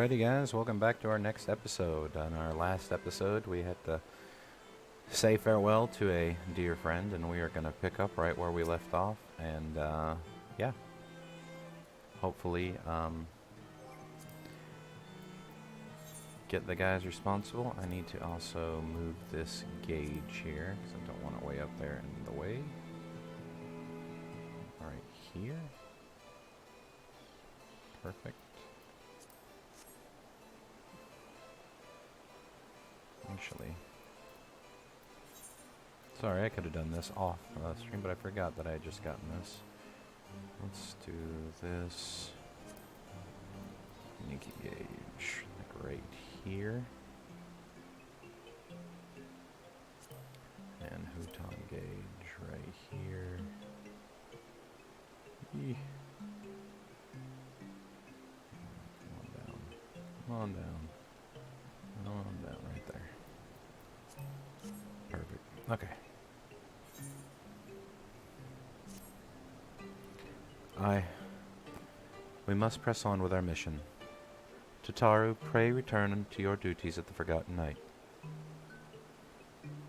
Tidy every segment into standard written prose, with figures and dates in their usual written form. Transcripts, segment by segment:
Alrighty, guys, welcome back to our next episode. On our last episode, we had to say farewell to a dear friend, and we are going to pick up right where we left off. And, yeah, hopefully, get the guys responsible. I need to also move this gauge here, because I don't want it way up there in the way. Right here. Perfect. Actually, sorry, I could have done this off stream, but I forgot that I had just gotten this. Let's do this. Nikki gauge, like right here. And Houton gauge right here. Eeh. Come on down. Come on down. Come on down right there. Perfect. Okay. We must press on with our mission. Tataru, pray return to your duties at the Forgotten Knight.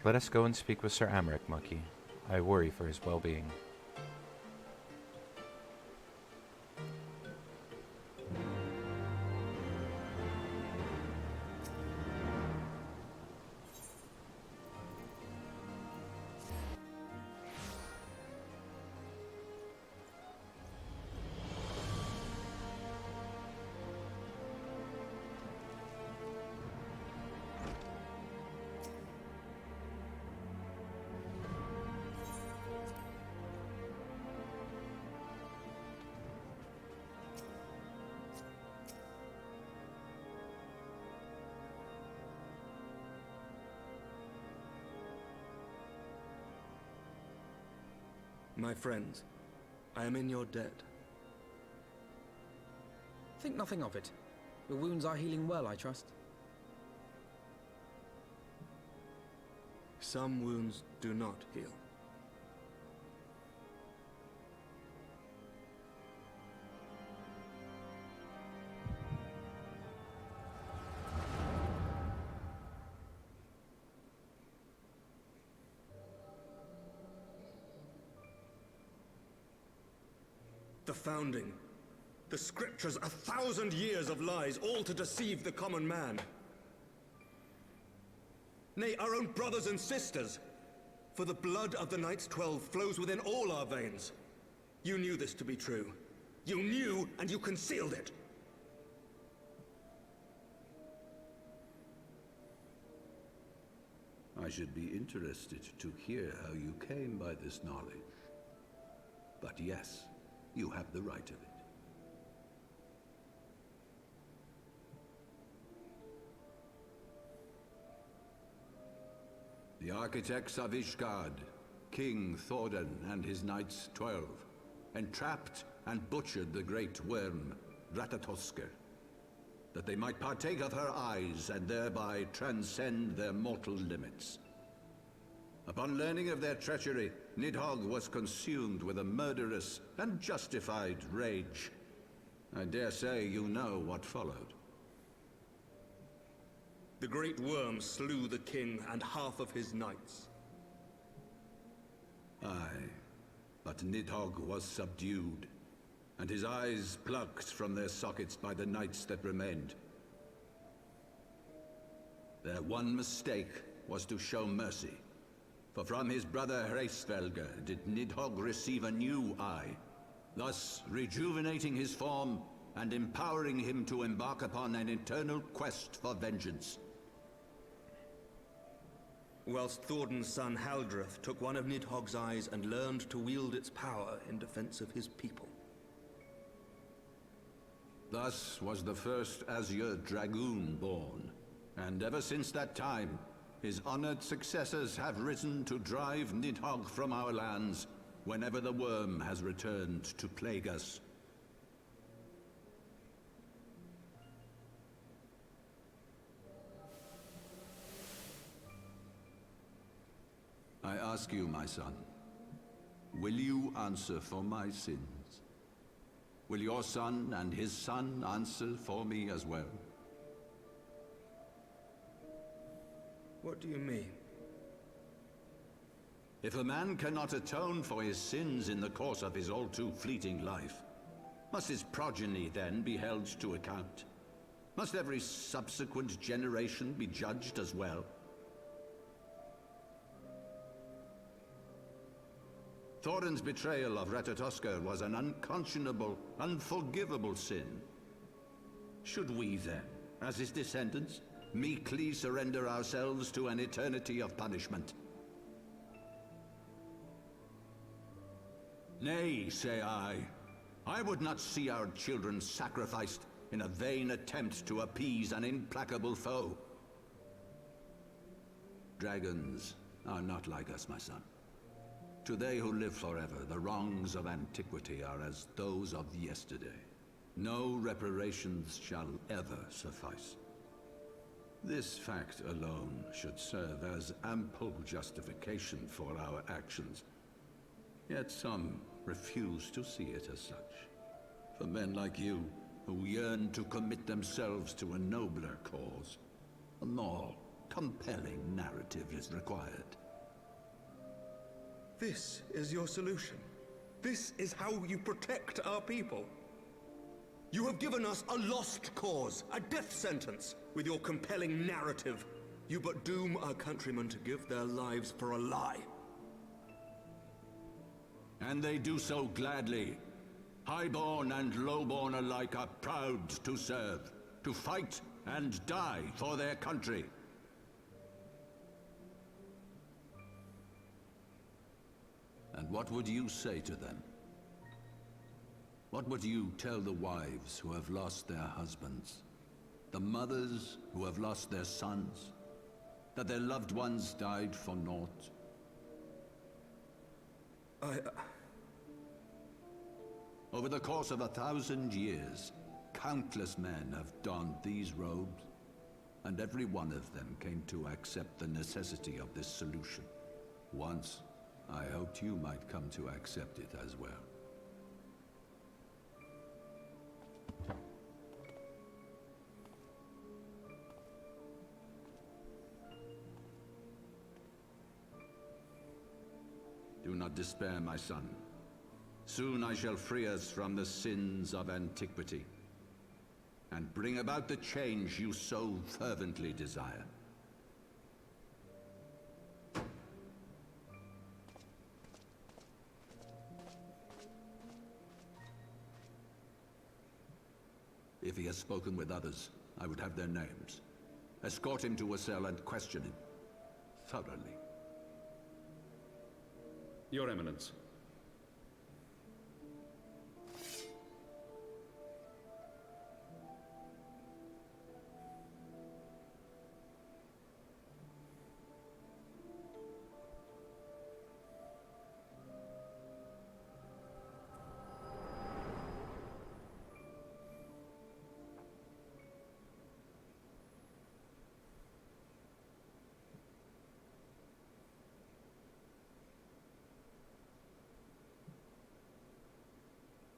Let us go and speak with Sir Amric, Monkey. I worry for his well-being. My friends, I am in your debt. Think nothing of it. Your wounds are healing well, I trust. Some wounds do not heal. The founding, the scriptures, 1,000 years of lies, all to deceive the common man. Nay, our own brothers and sisters. For the blood of the Knights 12 flows within all our veins. You knew this to be true. You knew, and you concealed it. I should be interested to hear how you came by this knowledge. But yes, you have the right of it. The architects of Ishgard, King Thordan and his Knights 12, entrapped and butchered the great worm, Ratatoskr, that they might partake of her eyes and thereby transcend their mortal limits. Upon learning of their treachery, Nidhogg was consumed with a murderous and justified rage. I dare say you know what followed. The great worm slew the king and half of his knights. Aye, but Nidhogg was subdued, and his eyes plucked from their sockets by the knights that remained. Their one mistake was to show mercy. For from his brother Hreisvelger did Nidhogg receive a new eye, thus rejuvenating his form and empowering him to embark upon an eternal quest for vengeance. Whilst Thordan's son Haldreth took one of Nidhogg's eyes and learned to wield its power in defense of his people. Thus was the first Azure Dragoon born, and ever since that time, his honored successors have risen to drive Nidhogg from our lands whenever the worm has returned to plague us. I ask you, my son, will you answer for my sins? Will your son and his son answer for me as well? What do you mean? If a man cannot atone for his sins in the course of his all-too fleeting life, must his progeny then be held to account? Must every subsequent generation be judged as well? Thorin's betrayal of Ratatoskr was an unconscionable, unforgivable sin. Should we then, as his descendants, meekly surrender ourselves to an eternity of punishment? Nay, say I. I would not see our children sacrificed in a vain attempt to appease an implacable foe. Dragons are not like us, my son. To they who live forever, the wrongs of antiquity are as those of yesterday. No reparations shall ever suffice. This fact alone should serve as ample justification for our actions. Yet some refuse to see it as such. For men like you, who yearn to commit themselves to a nobler cause, a more compelling narrative is required. This is your solution. This is how you protect our people. You have given us a lost cause, a death sentence. With your compelling narrative, you but doom our countrymen to give their lives for a lie. And they do so gladly. Highborn and lowborn alike are proud to serve, to fight and die for their country. And what would you say to them? What would you tell the wives who have lost their husbands? The mothers who have lost their sons? That their loved ones died for naught? Over the course of 1,000 years, countless men have donned these robes, and every one of them came to accept the necessity of this solution. Once, I hoped you might come to accept it as well. Do not despair, my son. Soon I shall free us from the sins of antiquity, and bring about the change you so fervently desire. If he has spoken with others, I would have their names. Escort him to a cell and question him thoroughly. Your Eminence.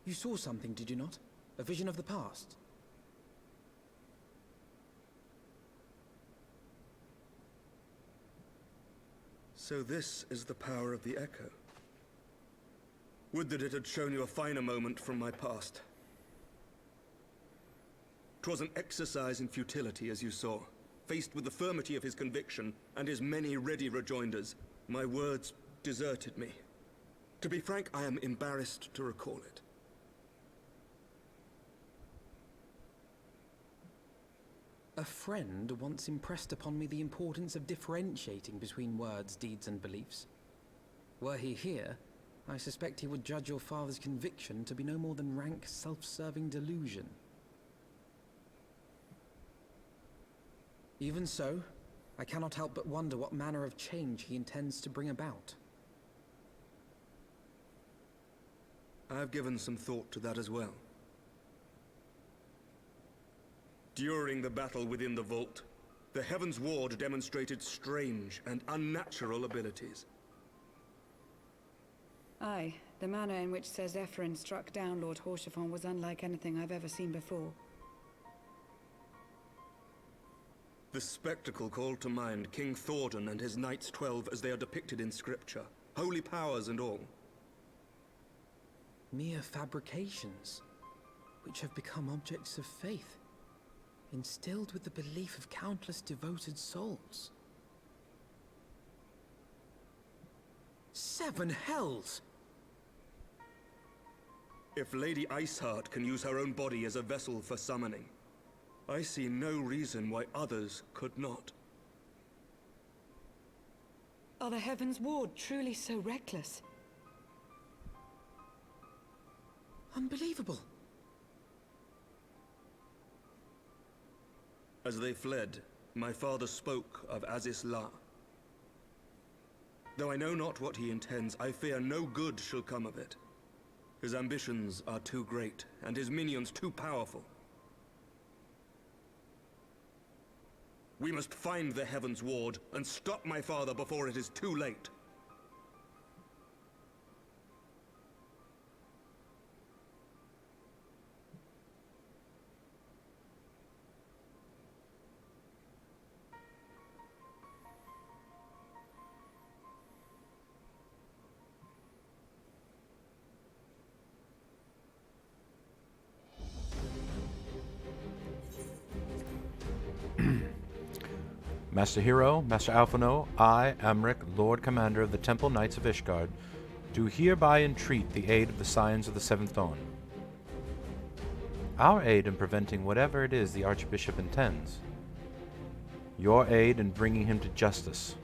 You saw something, did you not? A vision of the past? So this is the power of the Echo. Would that it had shown you a finer moment from my past. 'Twas an exercise in futility, as you saw. Faced with the firmity of his conviction and his many ready rejoinders, my words deserted me. To be frank, I am embarrassed to recall it. A friend once impressed upon me the importance of differentiating between words, deeds, and beliefs. Were he here, I suspect he would judge your father's conviction to be no more than rank, self-serving delusion. Even so, I cannot help but wonder what manner of change he intends to bring about. I've given some thought to that as well. During the battle within the vault, the Heaven's Ward demonstrated strange and unnatural abilities. Aye, the manner in which Sir Zephyrin struck down Lord Horchefant was unlike anything I've ever seen before. The spectacle called to mind King Thordan and his Knights 12 as they are depicted in scripture. Holy powers and all. Mere fabrications, which have become objects of faith, instilled with the belief of countless devoted souls. 7 hells! If Lady Iceheart can use her own body as a vessel for summoning, I see no reason why others could not. Are the Heaven's Ward truly so reckless? Unbelievable. As they fled, my father spoke of Aziz La. Though I know not what he intends, I fear no good shall come of it. His ambitions are too great, and his minions too powerful. We must find the Heaven's Ward and stop my father before it is too late. Master Hero, Master Alphino, I, Amric, Lord Commander of the Temple Knights of Ishgard, do hereby entreat the aid of the Scions of the Seventh Dawn. Our aid in preventing whatever it is the Archbishop intends. Your aid in bringing him to justice.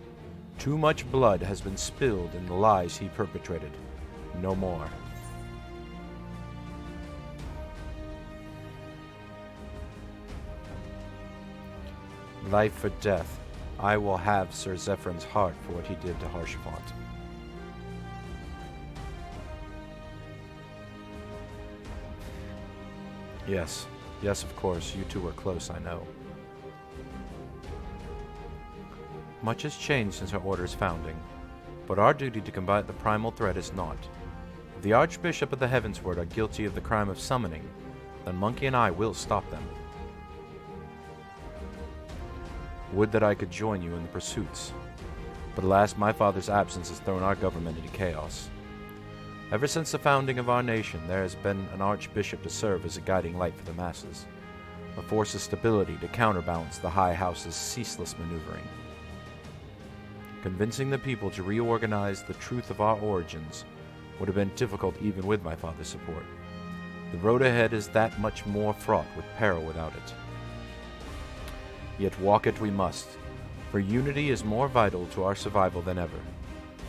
Too much blood has been spilled in the lies he perpetrated. No more. Life for death. I will have Sir Zephyrn's heart for what he did to Haurchefant. Yes, of course, you two were close, I know. Much has changed since our order's founding, but our duty to combat the primal threat is not. If the Archbishop of the Heavensward are guilty of the crime of summoning, then Monkey and I will stop them. Would that I could join you in the pursuits. But alas, my father's absence has thrown our government into chaos. Ever since the founding of our nation, there has been an archbishop to serve as a guiding light for the masses, a force of stability to counterbalance the High House's ceaseless maneuvering. Convincing the people to reorganize the truth of our origins would have been difficult even with my father's support. The road ahead is that much more fraught with peril without it. Yet walk it we must, for unity is more vital to our survival than ever.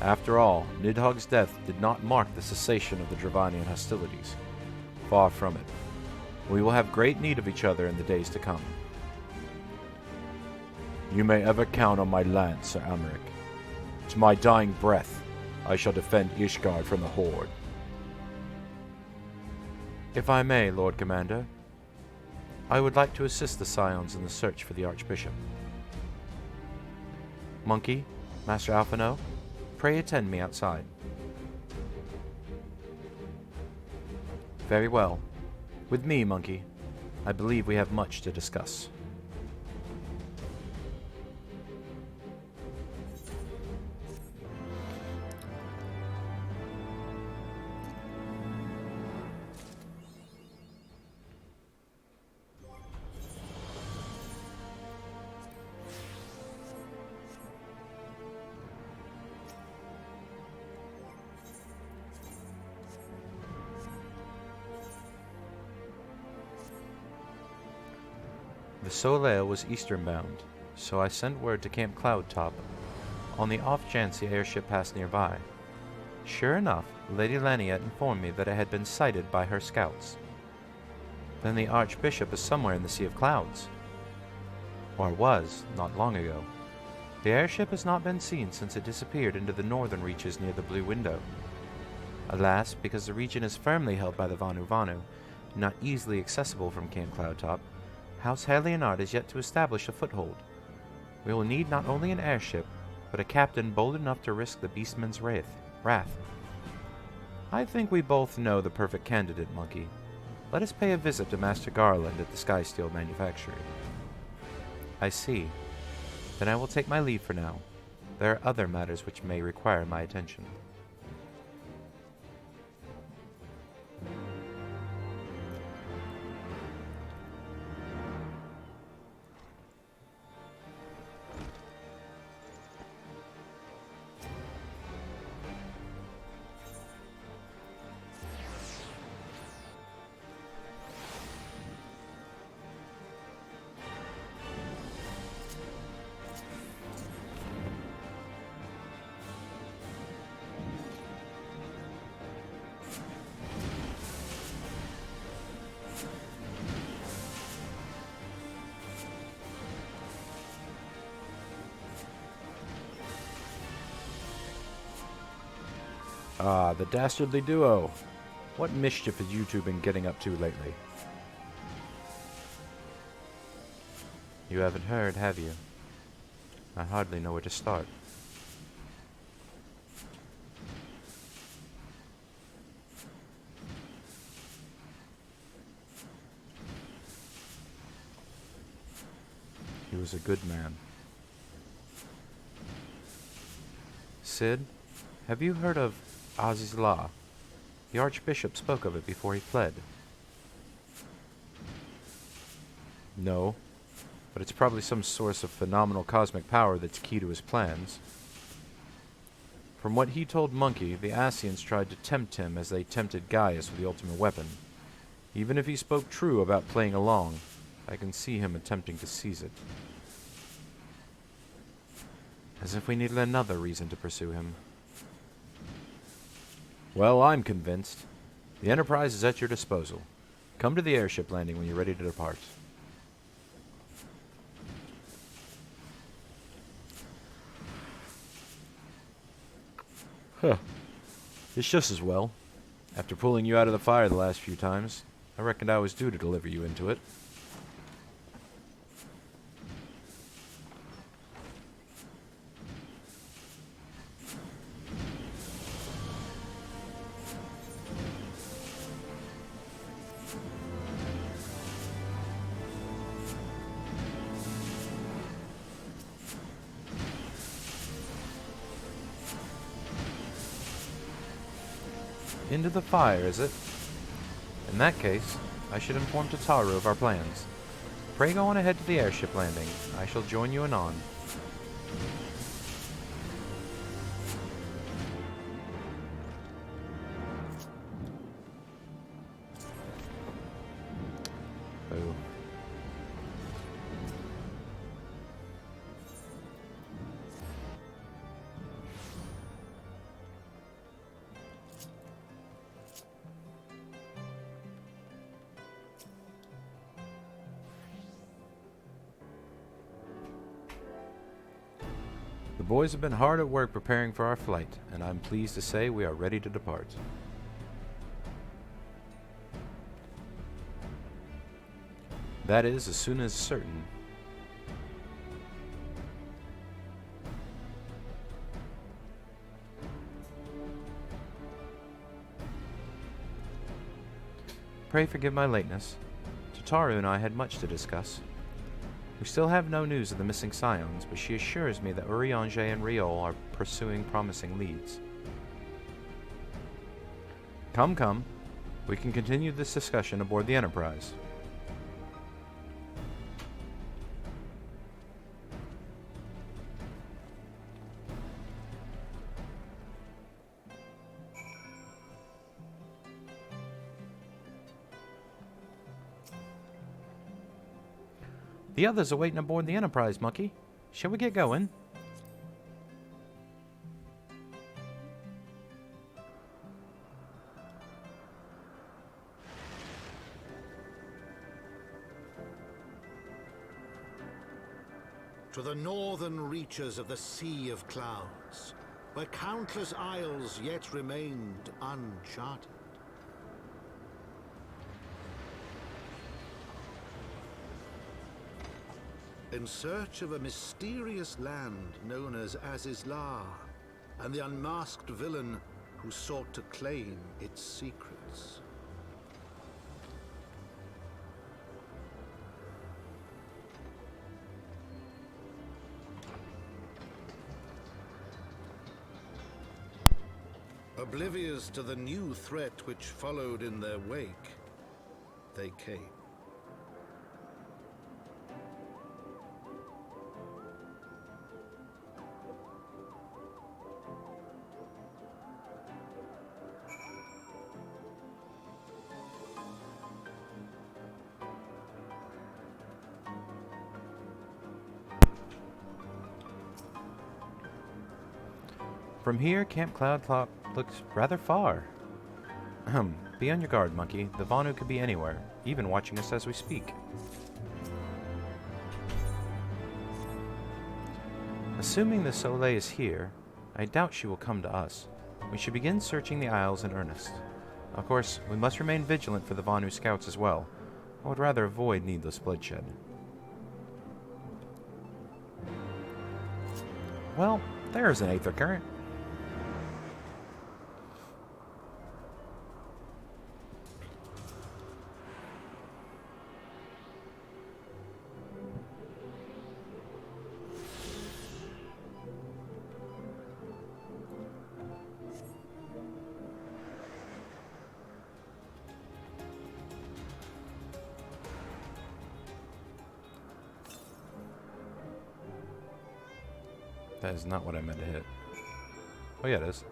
After all, Nidhogg's death did not mark the cessation of the Dravanian hostilities. Far from it. We will have great need of each other in the days to come. You may ever count on my lance, Sir Amric. To my dying breath, I shall defend Ishgard from the Horde. If I may, Lord Commander, I would like to assist the Scions in the search for the Archbishop. Monkey, Master Alphino, pray attend me outside. Very well. With me, Monkey. I believe we have much to discuss. The Solaire was eastern bound, so I sent word to Camp Cloudtop on the off chance the airship passed nearby. Sure enough, Lady Laniette informed me that it had been sighted by her scouts. Then the Archbishop is somewhere in the Sea of Clouds. Or was, not long ago. The airship has not been seen since it disappeared into the northern reaches near the Blue Window. Alas, because the region is firmly held by the Vanu Vanu, and not easily accessible from Camp Cloudtop, House Herleonard is yet to establish a foothold. We will need not only an airship, but a captain bold enough to risk the Beastman's wrath. I think we both know the perfect candidate, Monkey. Let us pay a visit to Master Garland at the Skysteel Manufactory. I see. Then I will take my leave for now. There are other matters which may require my attention. Ah, the dastardly duo. What mischief has you two been getting up to lately? You haven't heard, have you? I hardly know where to start. He was a good man. Sid, have you heard of Aziz's Law? The archbishop spoke of it before he fled. No, but it's probably some source of phenomenal cosmic power that's key to his plans. From what he told Monkey, the Ascians tried to tempt him as they tempted Gaius with the ultimate weapon. Even if he spoke true about playing along, I can see him attempting to seize it. As if we needed another reason to pursue him. Well, I'm convinced. The Enterprise is at your disposal. Come to the airship landing when you're ready to depart. Huh. It's just as well. After pulling you out of the fire the last few times, I reckoned I was due to deliver you into it. Into the fire, is it? In that case, I should inform Tataru of our plans. Pray go on ahead to the airship landing. I shall join you anon. Boo. The boys have been hard at work preparing for our flight, and I'm pleased to say we are ready to depart. That is, as soon as certain. Pray forgive my lateness. Tataru and I had much to discuss. We still have no news of the missing Scions, but she assures me that Urianger and Riol are pursuing promising leads. Come, come. We can continue this discussion aboard the Enterprise. The others are waiting aboard the Enterprise, Monkey. Shall we get going? To the northern reaches of the Sea of Clouds, where countless isles yet remained uncharted. In search of a mysterious land known as Azizlar, and the unmasked villain who sought to claim its secrets. Oblivious to the new threat which followed in their wake, they came. From here, Camp Cloud Clock looks rather far. Be on your guard, Monkey. The Vanu could be anywhere, even watching us as we speak. Assuming the Soleil is here, I doubt she will come to us. We should begin searching the Isles in earnest. Of course, we must remain vigilant for the Vanu scouts as well. I would rather avoid needless bloodshed. Well, there's an Aether Current. That is not what I meant to hit. Oh yeah, it is.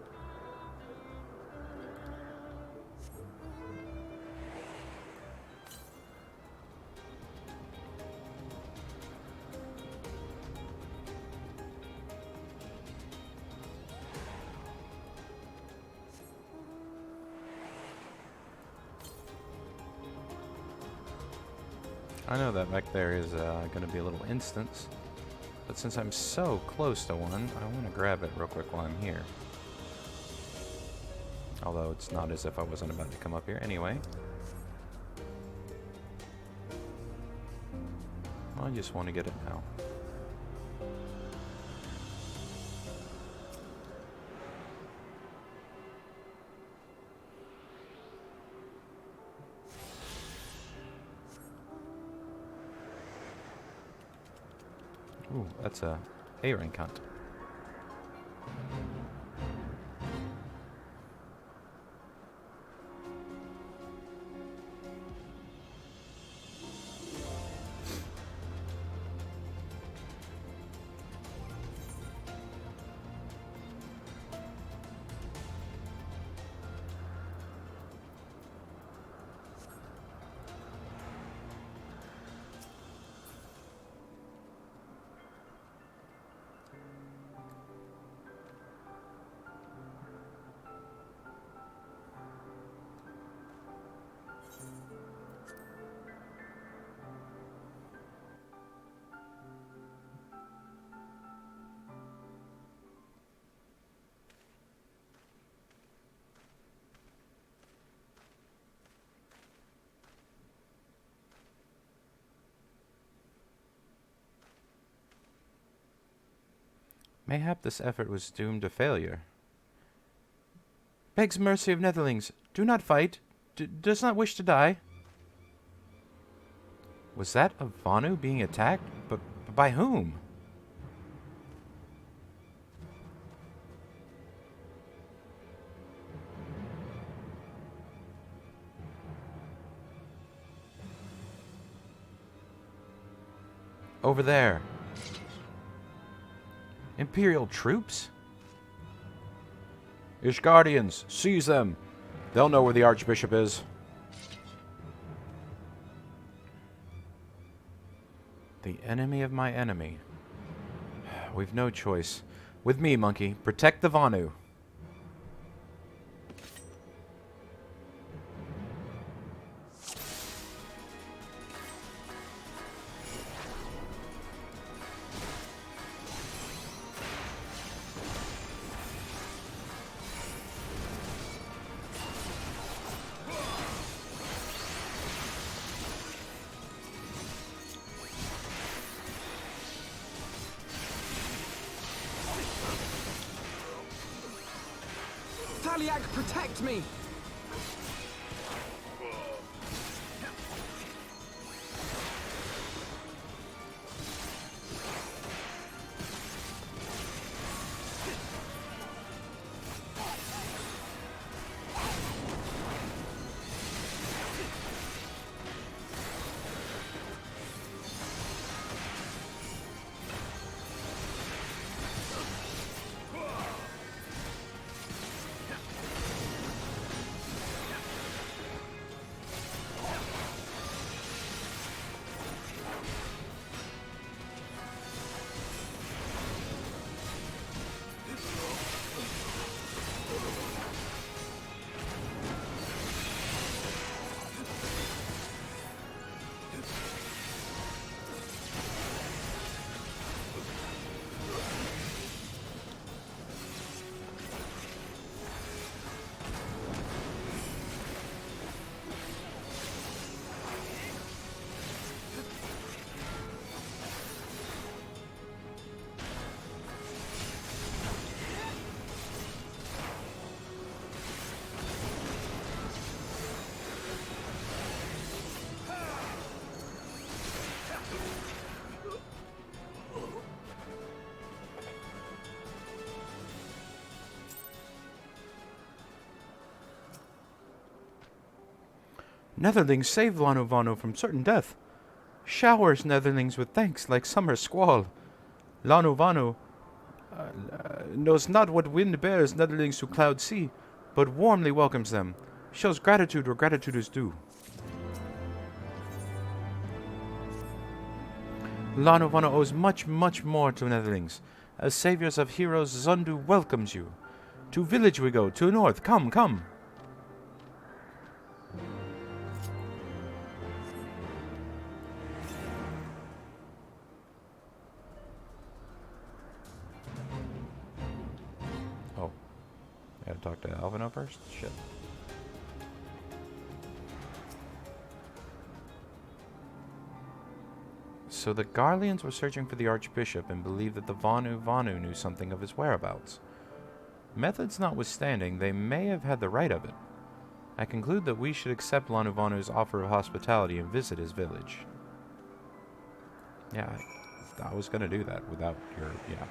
I know that back there is going to be a little instance. But since I'm so close to one, I want to grab it real quick while I'm here. Although it's not as if I wasn't about to come up here anyway. I just want to get it now. Ooh, that's a rank hunt. Mayhap this effort was doomed to failure. Begs mercy of Netherlings. Do not fight. Does not wish to die. Was that a Vanu being attacked? But by whom? Over there. Imperial troops? Ishgardians, seize them! They'll know where the archbishop is. The enemy of my enemy. We've no choice. With me, Monkey. Protect the Vanu. Taliag, protect me! Netherlings saved Lanu Vanu from certain death. Showers Netherlings with thanks like summer squall. Lanu Vanu knows not what wind bears Netherlings to cloud sea, but warmly welcomes them. Shows gratitude where gratitude is due. Lanu Vanu owes much, much more to Netherlings. As saviors of heroes, Zundu welcomes you. To village we go, to north. Come, come. Oh. I gotta talk to Alvino first? Shit. So the Garleans were searching for the archbishop and believed that the Vanu knew something of his whereabouts. Methods notwithstanding, they may have had the right of it. I conclude that we should accept Lanu Vanu's offer of hospitality and visit his village. Yeah, I was gonna do that without your... yeah.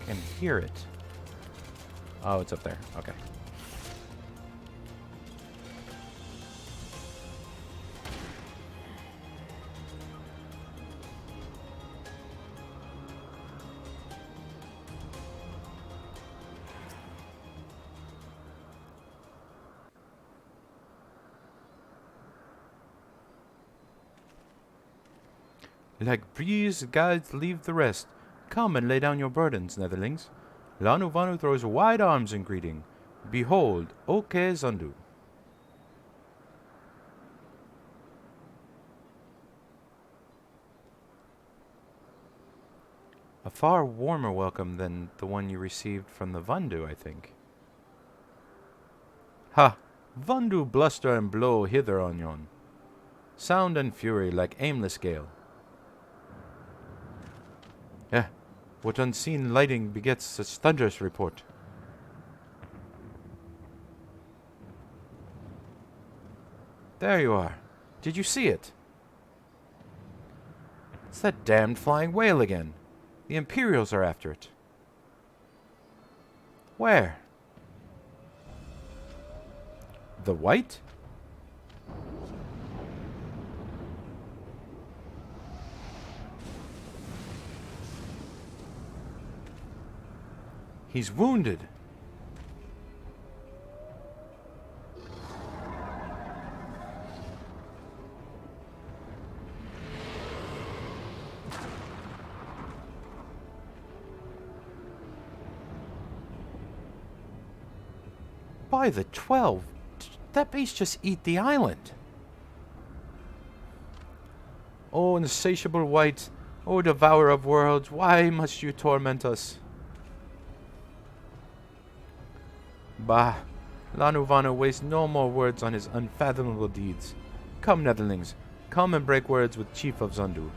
Can hear it. Oh, it's up there. Okay. Like breeze, guides leave the rest. Come and lay down your burdens, Netherlings. Lanu Vanu throws wide arms in greeting. Behold, Oke Zundu. A far warmer welcome than the one you received from the Vandu, I think. Ha! Vandu bluster and blow hither on yon. Sound and fury like aimless gale. What unseen lighting begets such thunderous report? There you are. Did you see it? It's that damned flying whale again. The Imperials are after it. Where? The White? He's wounded. By the 12, that beast just eat the island. Oh, insatiable White, oh, devourer of worlds, why must you torment us? Bah, Lanu Vanu wastes no more words on his unfathomable deeds. Come, Netherlings, come and break words with Chief of Zundu.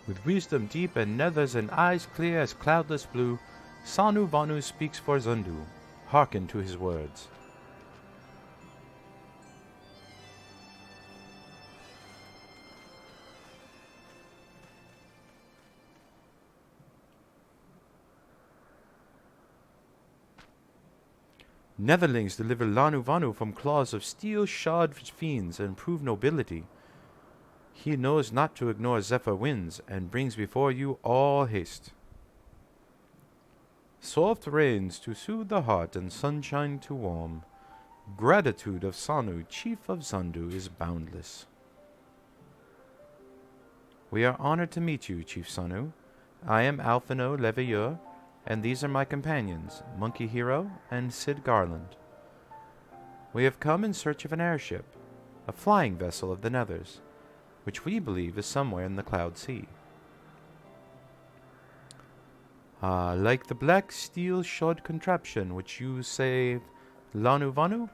With wisdom deep and nethers and eyes clear as cloudless blue, Sanu Vanu speaks for Zundu. Hearken to his words. Netherlings deliver Lanu Vanu from claws of steel-shod fiends and prove nobility. He knows not to ignore zephyr winds, and brings before you all haste. Soft rains to soothe the heart and sunshine to warm. Gratitude of Sanu, chief of Zundu, is boundless. We are honored to meet you, Chief Sanu. I am Alphino Leveilleur, and these are my companions, Monkey Hero and Sid Garland. We have come in search of an airship, a flying vessel of the Nethers, which we believe is somewhere in the Cloud Sea. Like the black steel-shod contraption which you say Lanu Vanu?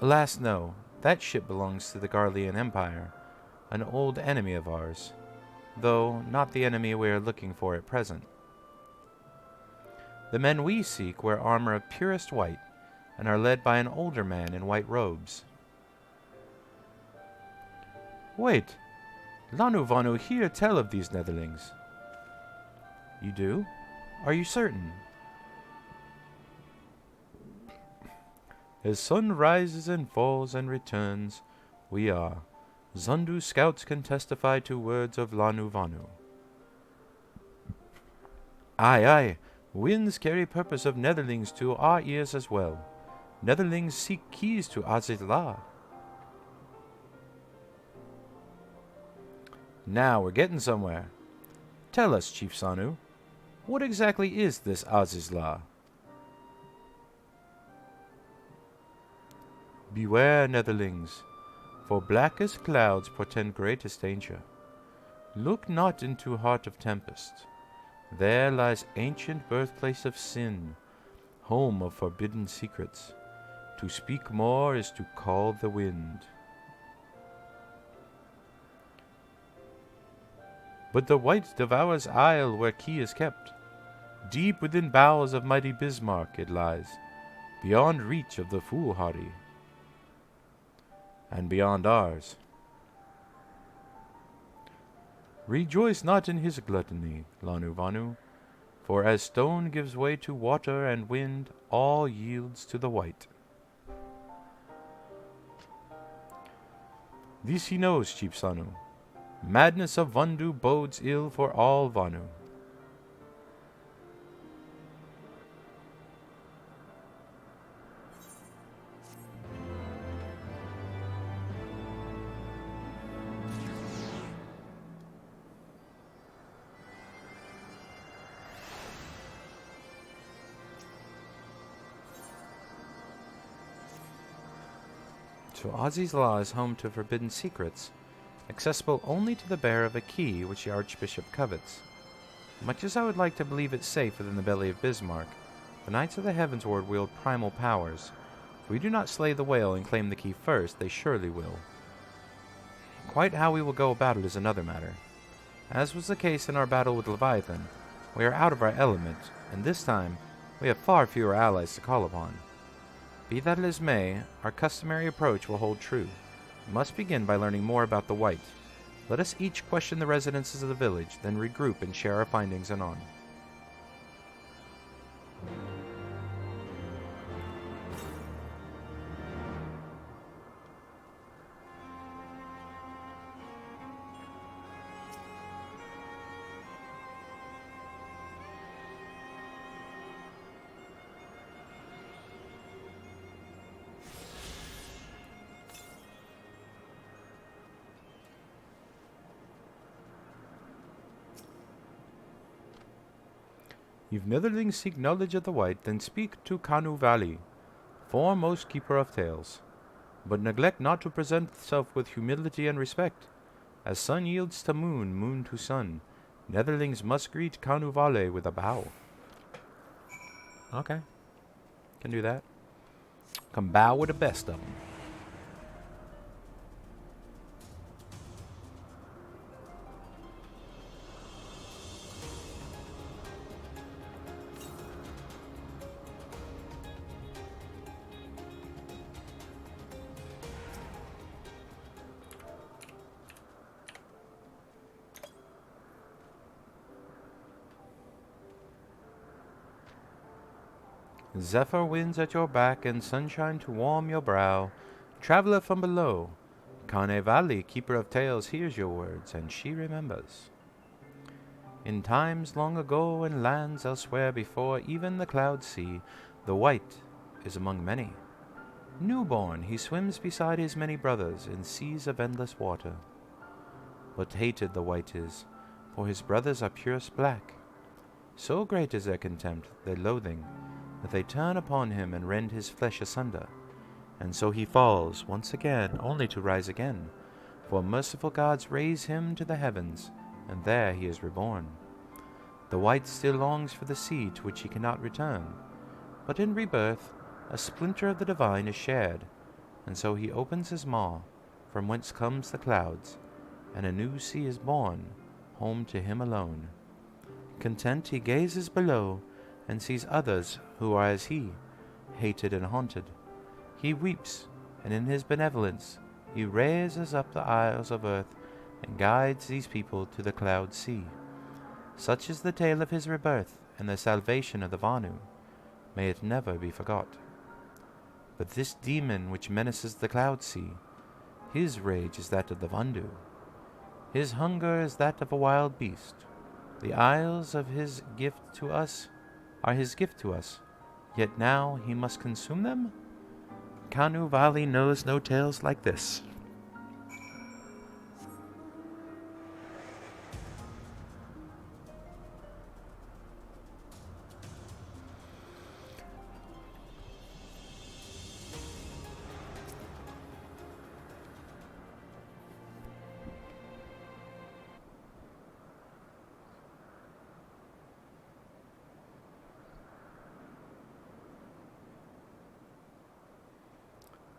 Alas, no. That ship belongs to the Garlean Empire, an old enemy of ours, though not the enemy we are looking for at present. The men we seek wear armor of purest white, and are led by an older man in white robes. Wait, Lanu Vanu hear tell of these Netherlings. You do? Are you certain? As sun rises and falls and returns, we are. Zundu scouts can testify to words of Lanu Vanu. Aye, aye, winds carry purpose of Netherlings to our ears as well. Netherlings seek keys to Azizla. Now we're getting somewhere. Tell us, Chief Sanu, what exactly is this Azizla? Beware, Netherlings, for blackest clouds portend greatest danger. Look not into heart of tempest. There lies ancient birthplace of sin, home of forbidden secrets. To speak more is to call the wind. But the white devours isle where key is kept. Deep within bowels of mighty Bismarck it lies, beyond reach of the foolhardy, and beyond ours. Rejoice not in his gluttony, Lanu Vanu, for as stone gives way to water and wind, all yields to the white. This he knows, Chief Sanu. Madness of Vandu bodes ill for all Vanu. So Azizla is home to forbidden secrets, accessible only to the bearer of a key which the archbishop covets. Much as I would like to believe it safe within the belly of Bismarck, the Knights of the Heavensward wield primal powers. If we do not slay the whale and claim the key first, they surely will. Quite how we will go about it is another matter. As was the case in our battle with Leviathan, we are out of our element, and this time we have far fewer allies to call upon. Be that as may, our customary approach will hold true. We must begin by learning more about the White. Let us each question the residences of the village, then regroup and share our findings anon. If Netherlings seek knowledge of the White, then speak to Kanu Valley, foremost keeper of tales. But neglect not to present itself with humility and respect. As sun yields to moon, moon to sun, Netherlings must greet Kanu Valley with a bow. Okay. Can do that. Come bow with the best of them. Zephyr winds at your back and sunshine to warm your brow. Traveler from below, Kane Valley, keeper of tales, hears your words, and she remembers. In times long ago, in lands elsewhere before even the clouds see, the white is among many. Newborn, he swims beside his many brothers in seas of endless water. But hated the white is, for his brothers are purest black. So great is their contempt, their loathing, that they turn upon him and rend his flesh asunder. And so he falls once again, only to rise again. For merciful gods raise him to the heavens, and there he is reborn. The white still longs for the sea to which he cannot return. But in rebirth, a splinter of the divine is shared, and so he opens his maw, from whence comes the clouds, and a new sea is born, home to him alone. Content he gazes below, and sees others who are as he, hated and haunted. He weeps, and in his benevolence he raises up the isles of earth, and guides these people to the cloud sea. Such is the tale of his rebirth, and the salvation of the Vanu. May it never be forgot. But this demon which menaces the cloud sea, his rage is that of the Vandu. His hunger is that of a wild beast. The isles of his gift to us are his gift to us, yet now he must consume them? Kanu Valley knows no tales like this.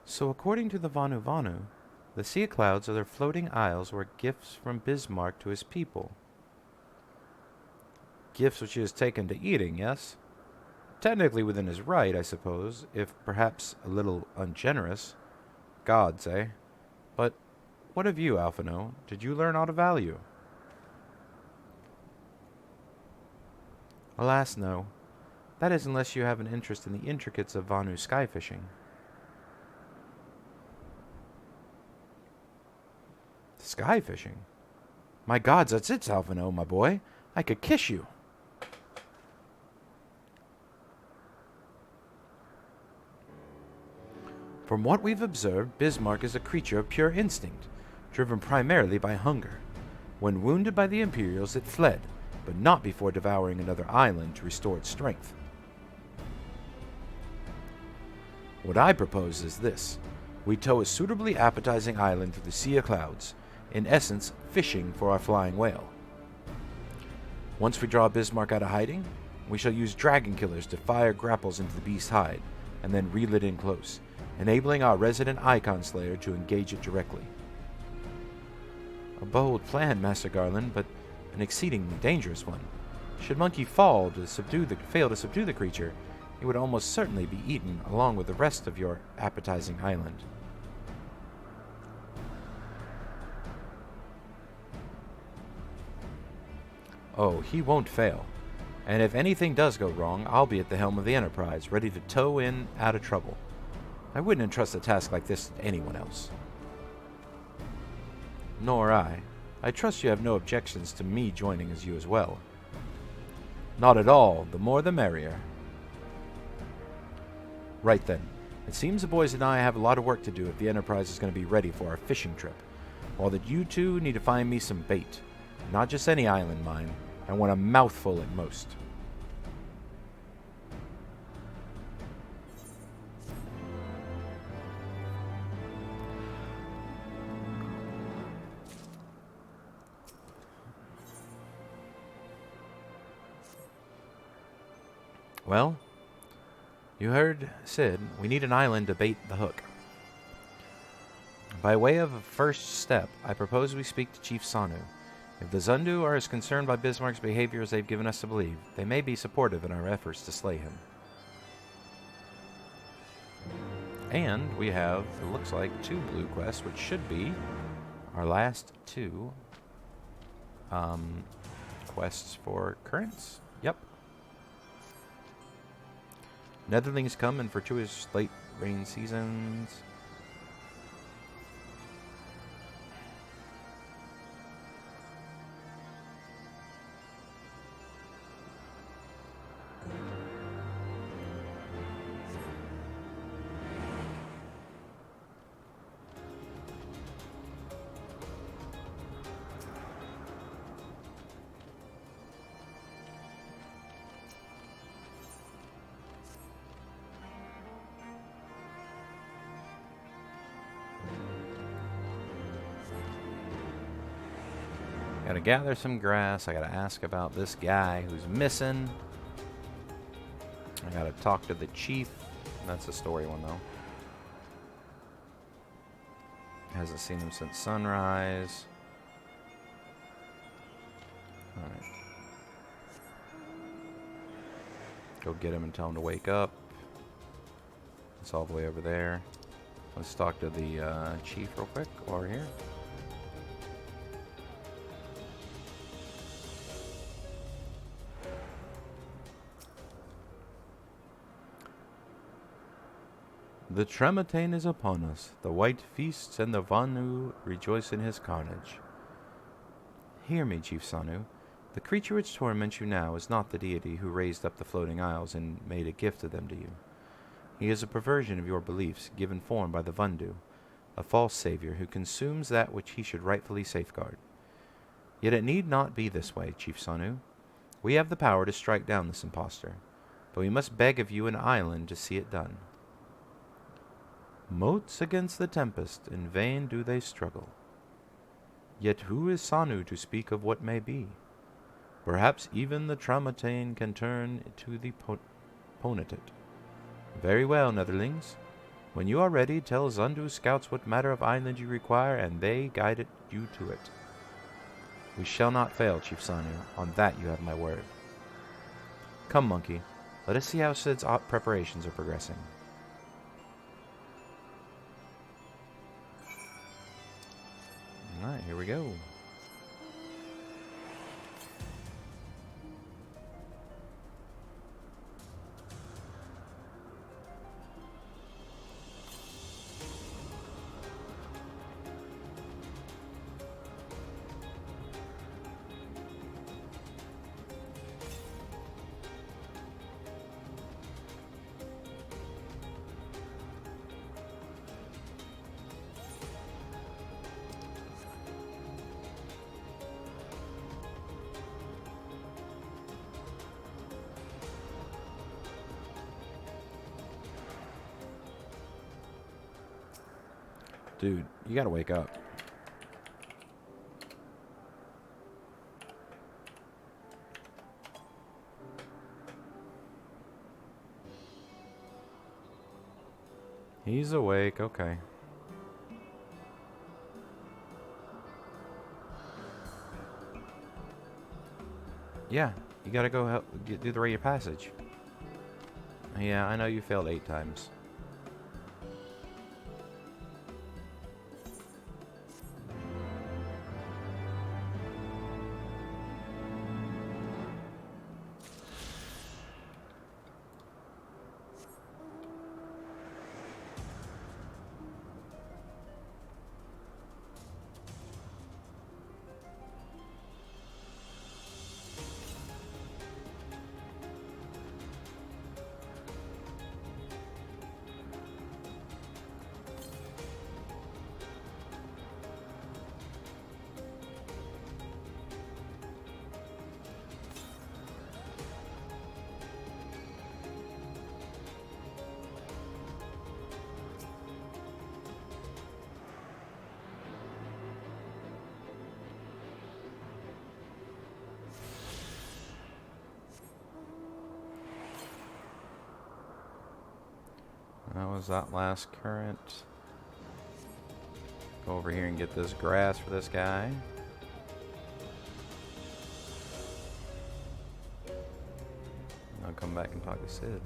So according to the Vanu Vanu, the sea clouds or their floating isles were gifts from Bismarck to his people. Gifts which he has taken to eating, yes? Technically within his right, I suppose, if perhaps a little ungenerous. Gods, eh? But what of you, Alphino? Did you learn aught of value? Alas, no. That is unless you have an interest in the intricates of Vanu sky fishing. Sky fishing? My gods, that's it, Alphino, my boy. I could kiss you. From what we've observed, Bismarck is a creature of pure instinct, driven primarily by hunger. When wounded by the Imperials, it fled, but not before devouring another island to restore its strength. What I propose is this. We tow a suitably appetizing island through the sea of clouds, in essence, fishing for our flying whale. Once we draw Bismarck out of hiding, we shall use dragon killers to fire grapples into the beast's hide, and then reel it in close, enabling our resident Icon Slayer to engage it directly. A bold plan, Master Garland, but an exceedingly dangerous one. Should Monkey fail to subdue the creature, it would almost certainly be eaten along with the rest of your appetizing island. Oh, he won't fail. And if anything does go wrong, I'll be at the helm of the Enterprise, ready to tow in out of trouble. I wouldn't entrust a task like this to anyone else. Nor I. I trust you have no objections to me joining as you as well. Not at all. The more the merrier. Right then. It seems the boys and I have a lot of work to do if the Enterprise is going to be ready for our fishing trip. While that you two need to find me some bait. Not just any island mine. I want a mouthful at most. Well, you heard Sid. We need an island to bait the hook. By way of a first step, I propose we speak to Chief Sanu. If the Zundu are as concerned by Bismarck's behavior as they've given us to believe, they may be supportive in our efforts to slay him. And we have, it looks like, 2 blue quests, which should be our last 2 quests for currents. Yep. Netherlings come in fortuitous late rain seasons. Gotta gather some grass. I gotta ask about this guy who's missing. I gotta talk to the chief. That's a story one, though. Hasn't seen him since sunrise. Alright. Go get him and tell him to wake up. It's all the way over there. Let's talk to the chief real quick over here. The Tremontaine is upon us. The white feasts and the Vanu rejoice in his carnage. Hear me, Chief Sanu. The creature which torments you now is not the deity who raised up the floating isles and made a gift of them to you. He is a perversion of your beliefs, given form by the Vundu, a false savior who consumes that which he should rightfully safeguard. Yet it need not be this way, Chief Sanu. We have the power to strike down this impostor, but we must beg of you an island to see it done. Moats against the tempest, in vain do they struggle. Yet who is Sanu to speak of what may be? Perhaps even the Tremontaine can turn to the ponitent. Very well, Netherlings. When you are ready, tell Zundu's scouts what matter of island you require, and they guide you to it. We shall not fail, Chief Sanu. On that you have my word. Come, monkey. Let us see how Sid's preparations are progressing. Alright, here we go. Dude, you gotta wake up. He's awake, okay. Yeah, you gotta go help do the rite of passage. Yeah, I know you failed 8 times. That was that last current. Go over here and get this grass for this guy. I'll come back and talk to Sid.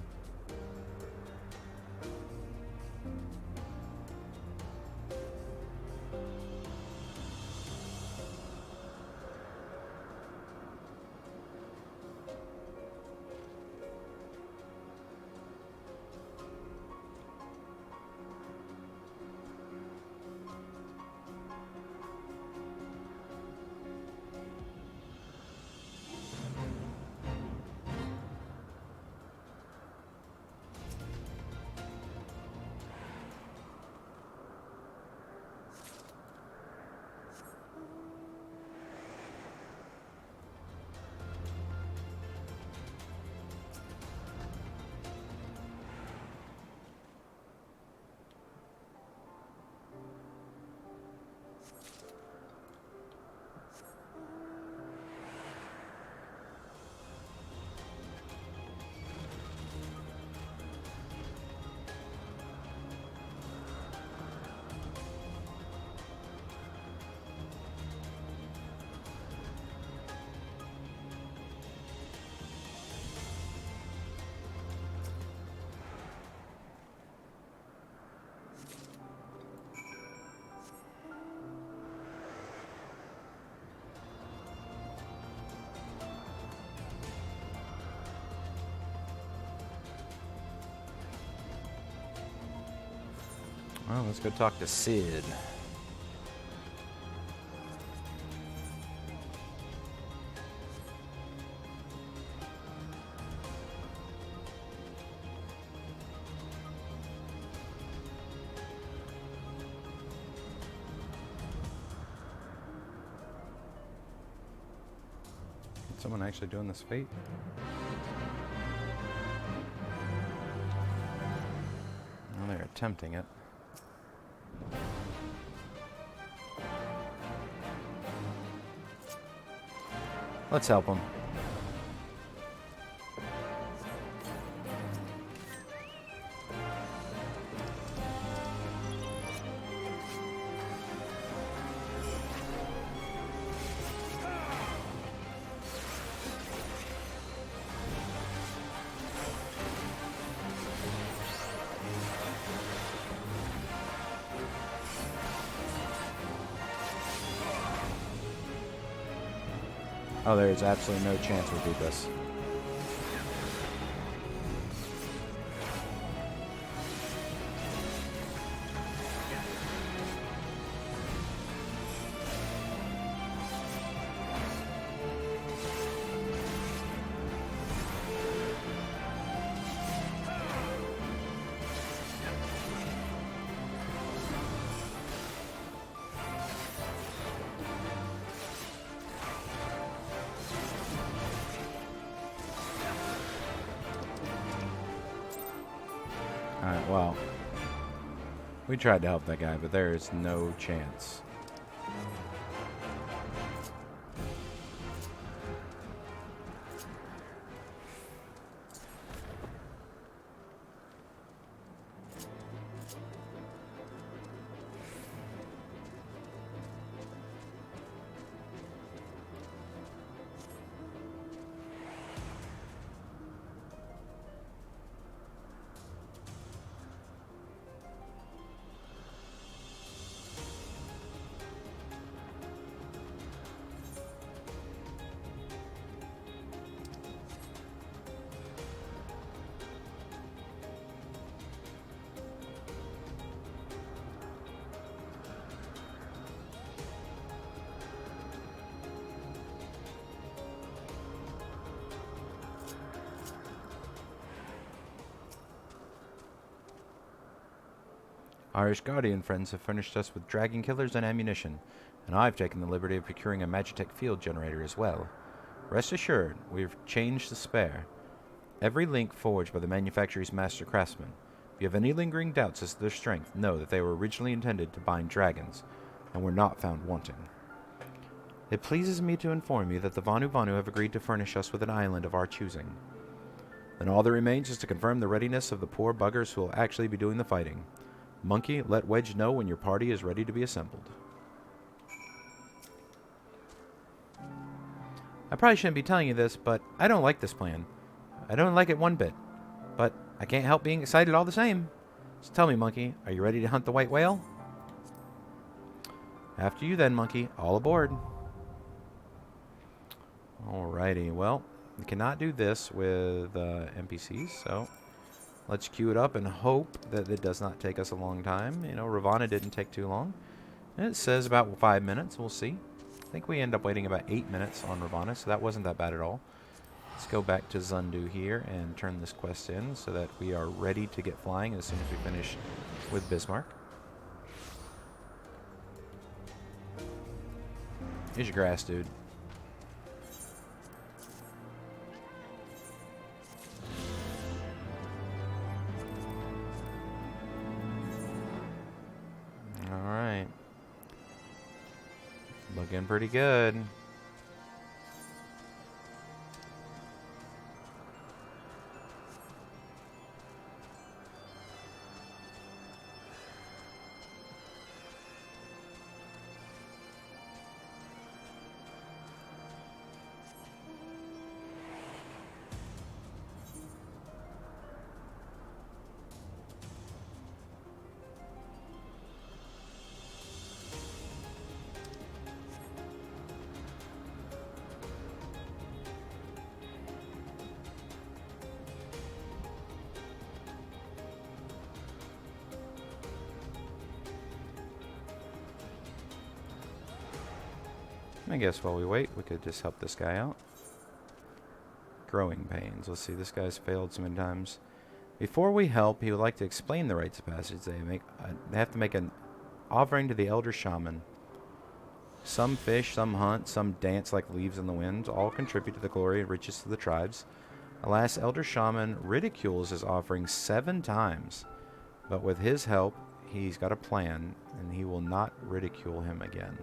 Well, let's go talk to Sid. Is someone actually doing this fate? Well, they're attempting it. Let's help them. Oh, there's absolutely no chance we beat this. Alright, well. We tried to help that guy, but there is no chance. Irish Guardian friends have furnished us with dragon killers and ammunition, and I've taken the liberty of procuring a Magitech field generator as well. Rest assured, we've changed the spare. Every link forged by the manufacturer's master craftsman. If you have any lingering doubts as to their strength, know that they were originally intended to bind dragons, and were not found wanting. It pleases me to inform you that the Vanu Vanu have agreed to furnish us with an island of our choosing. Then all that remains is to confirm the readiness of the poor buggers who will actually be doing the fighting. Monkey, let Wedge know when your party is ready to be assembled. I probably shouldn't be telling you this, but I don't like this plan. I don't like it one bit. But I can't help being excited all the same. So tell me, Monkey, are you ready to hunt the white whale? After you then, Monkey. All aboard. Alrighty, well, we cannot do this with NPCs, so let's queue it up and hope that it does not take us a long time. You know, Ravana didn't take too long. And it says about 5 minutes. We'll see. I think we end up waiting about 8 minutes on Ravana, so that wasn't that bad at all. Let's go back to Zundu here and turn this quest in so that we are ready to get flying as soon as we finish with Bismarck. Here's your grass, dude. Alright. Looking pretty good. I guess while we wait, we could just help this guy out. Growing pains. Let's see, this guy's failed so many times. Before we help, he would like to explain the rites of passage. They have to make an offering to the elder shaman. Some fish, some hunt, some dance like leaves in the wind. All contribute to the glory and riches of the tribes. Alas, elder shaman ridicules his offering 7 times. But with his help, he's got a plan, and he will not ridicule him again.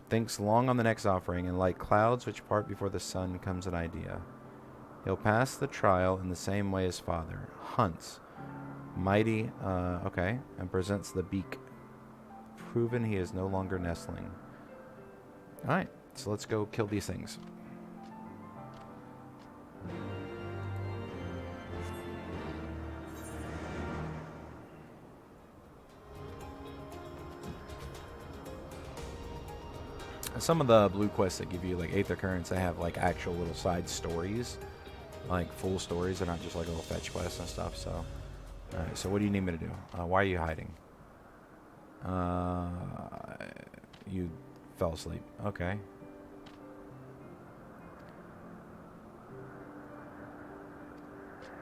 Thinks long on the next offering, and like clouds which part before the sun comes an idea. He'll pass the trial in the same way as father. Hunts. Mighty, okay, and presents the beak. Proven he is no longer nestling. Alright, so let's go kill these things. Some of the blue quests that give you like 8th occurrence, they have like actual little side stories, like full stories. They're not just like little fetch quests and stuff. So, all right. So what do you need me to do? Why are you hiding? You fell asleep. Okay.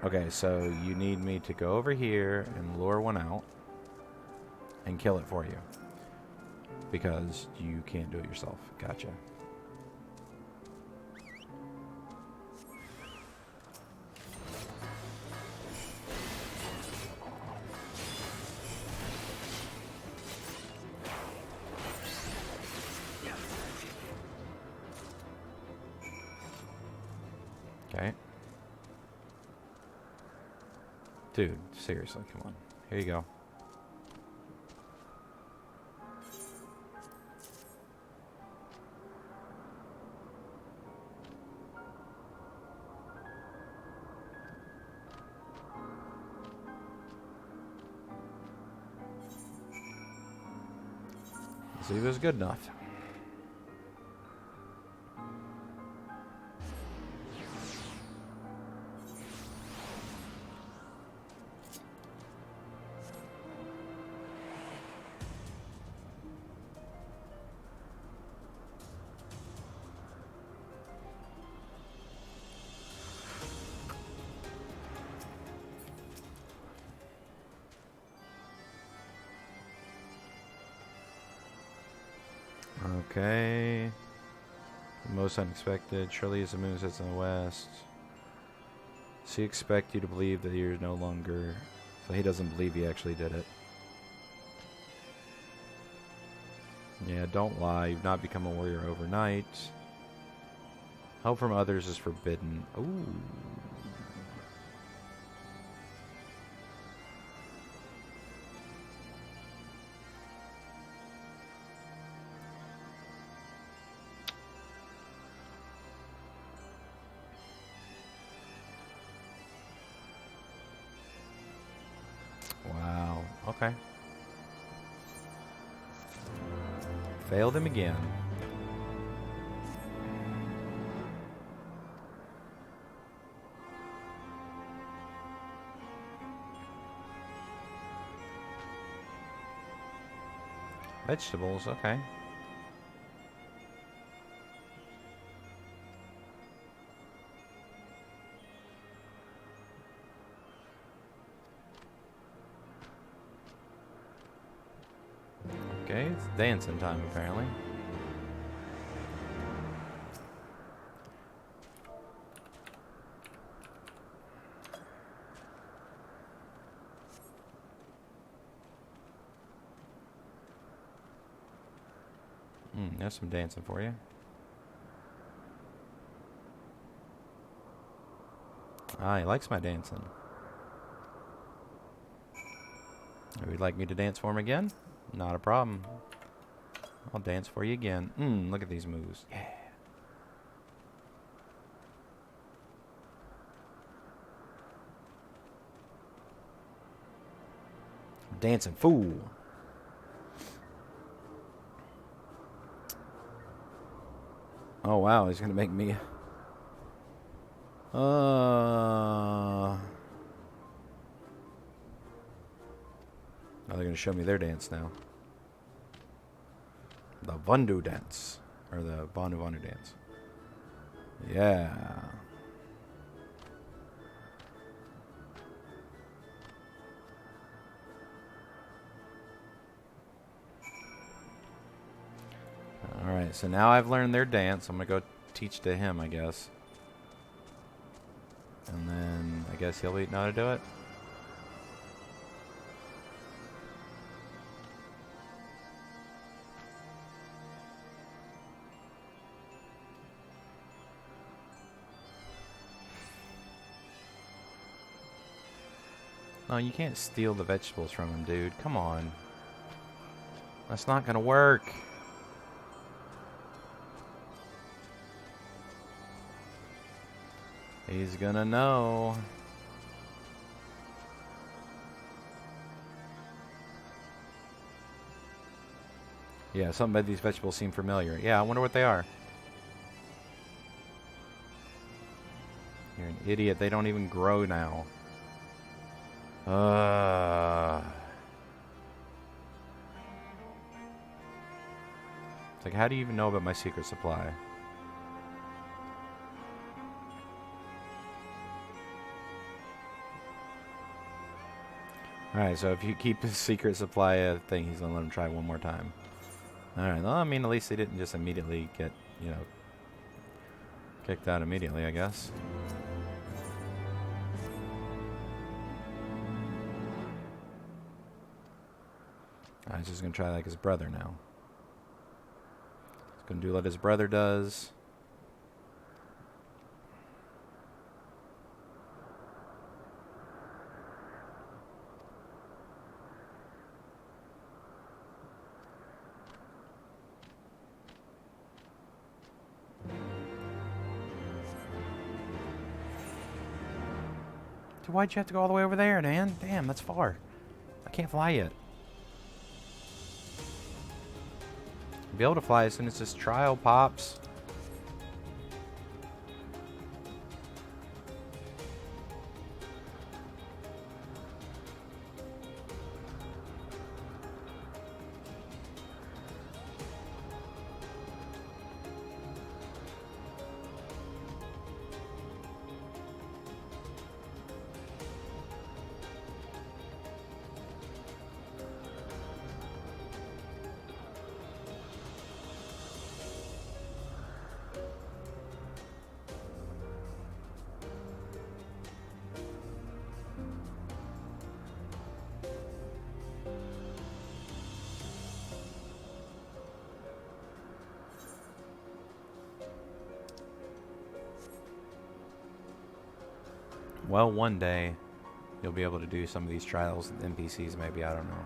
Okay. So you need me to go over here and lure one out and kill it for you. Because you can't do it yourself. Gotcha. Okay. Dude, seriously, come on. Here you go. See if it was good enough. Okay. The most unexpected. Surely as the moon sets in the west. So he expect you to believe that you're no longer... So he doesn't believe he actually did it. Yeah, don't lie. You've not become a warrior overnight. Help from others is forbidden. Ooh. Wow. Okay. Failed him again. Vegetables, okay. Okay, it's dancing time apparently. There's some dancing for you. Ah, he likes my dancing. Would you like me to dance for him again? Not a problem. I'll dance for you again. Look at these moves. Yeah. Dancing fool. Oh wow, he's gonna make me. Oh, they're gonna show me their dance now. The Vandu dance. Or the Vandu dance. Yeah. Alright, so now I've learned their dance. I'm going to go teach to him, I guess. And then I guess he'll know how to do it. No, you can't steal the vegetables from him, dude. Come on. That's not gonna work. He's gonna know. Yeah, something about these vegetables seem familiar. Yeah, I wonder what they are. You're an idiot. They don't even grow now. It's like, how do you even know about my secret supply? Alright, so if you keep the secret supply thing, he's gonna let him try one more time. Alright, well, I mean, at least they didn't just immediately get, you know, kicked out immediately, I guess. Alright, he's just gonna try like his brother now. He's gonna do what his brother does. Dude, why'd you have to go all the way over there, man? Damn, that's far. I can't fly yet. I'll be able to fly as soon as this trial pops. Well, one day you'll be able to do some of these trials with NPCs, maybe, I don't know.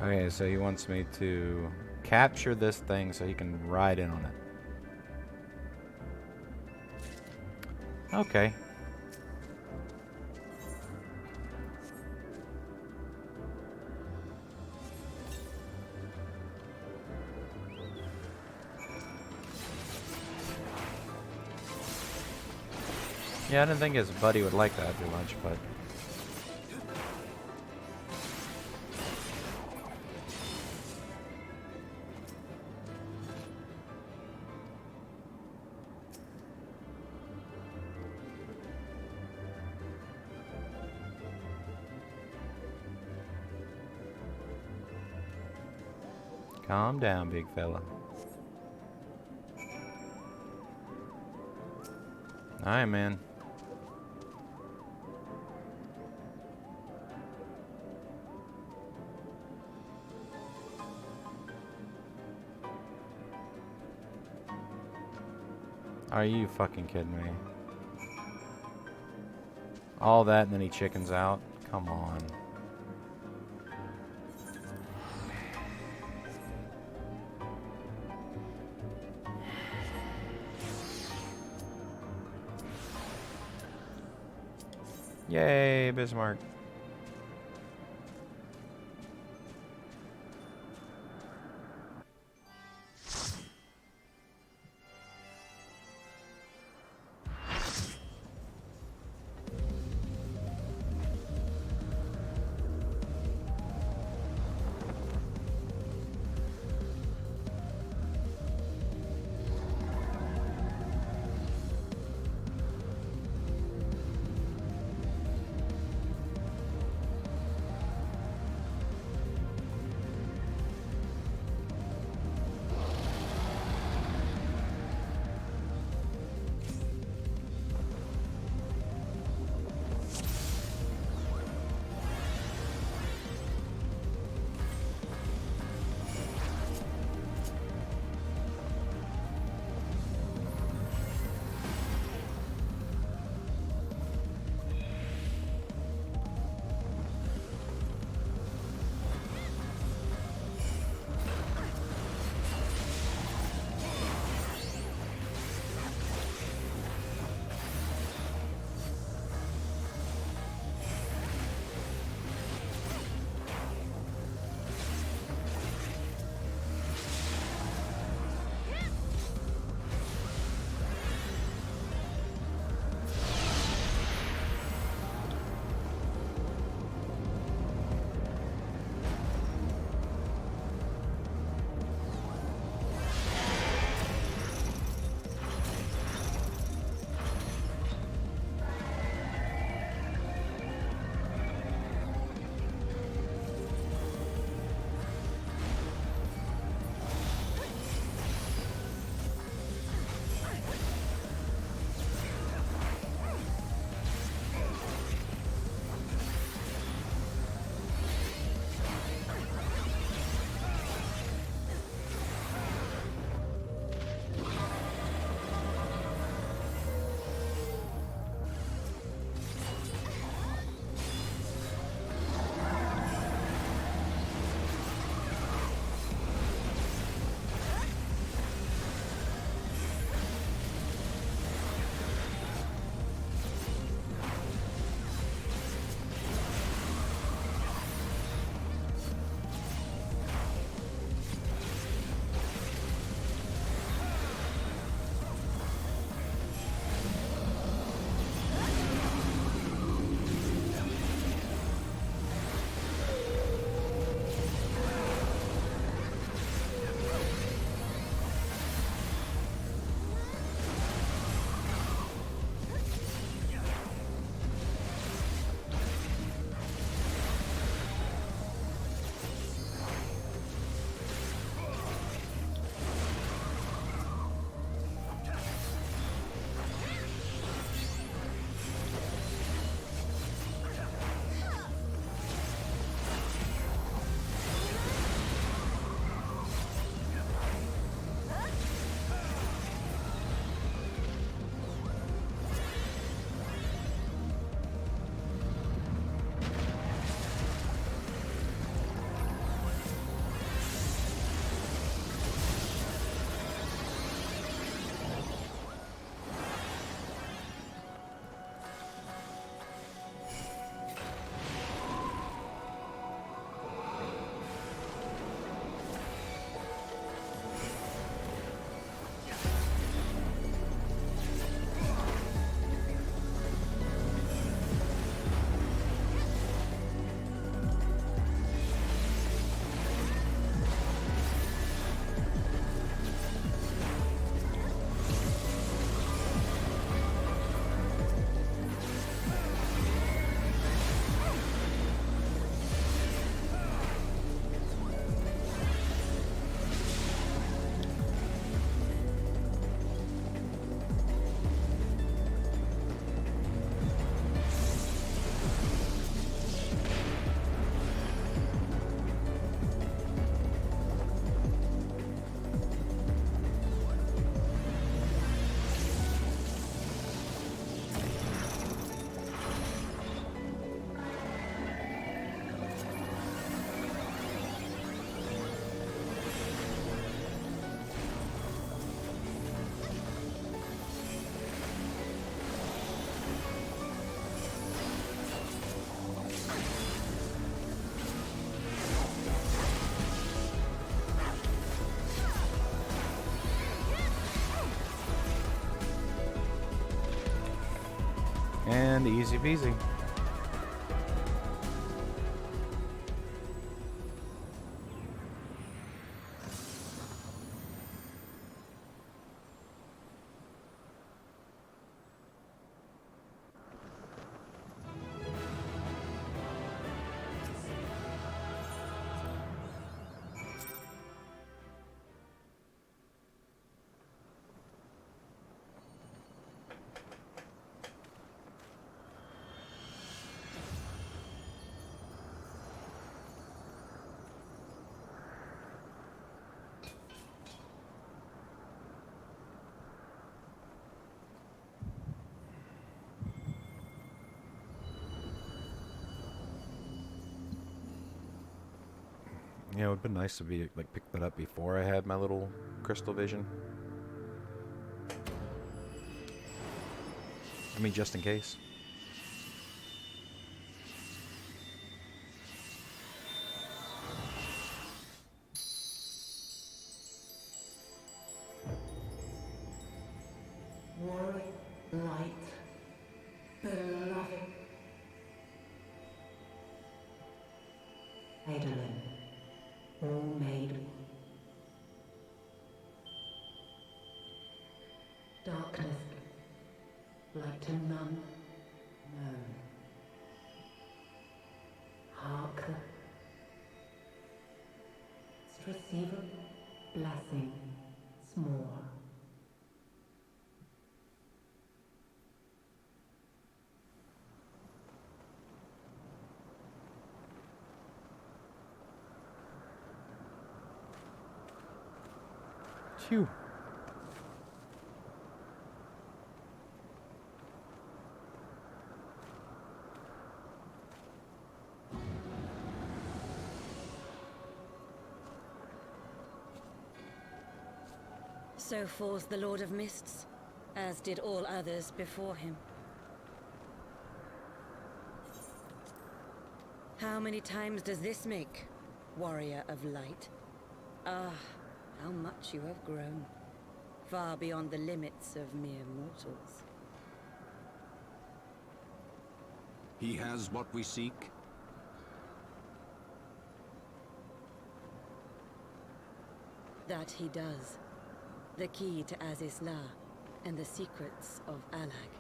Okay, so he wants me to capture this thing so he can ride in on it. Okay. Yeah, I didn't think his buddy would like that too much, but... Calm down, big fella. Alright, man. Are you fucking kidding me? All that and then he chickens out? Come on. Yay, Bismarck. And easy peasy. Yeah, it would have been nice to be like pick that up before I had my little crystal vision. I mean, just in case. Warrior, light, beloved. Eidolon, all made. Darkness, like to none known. Hark the receiver blessing small. Phew. So falls the Lord of Mists, as did all others before him. How many times does this make, Warrior of Light? Ah, how much you have grown, far beyond the limits of mere mortals. He has what we seek. That he does. The key to Azizla and the secrets of Alag.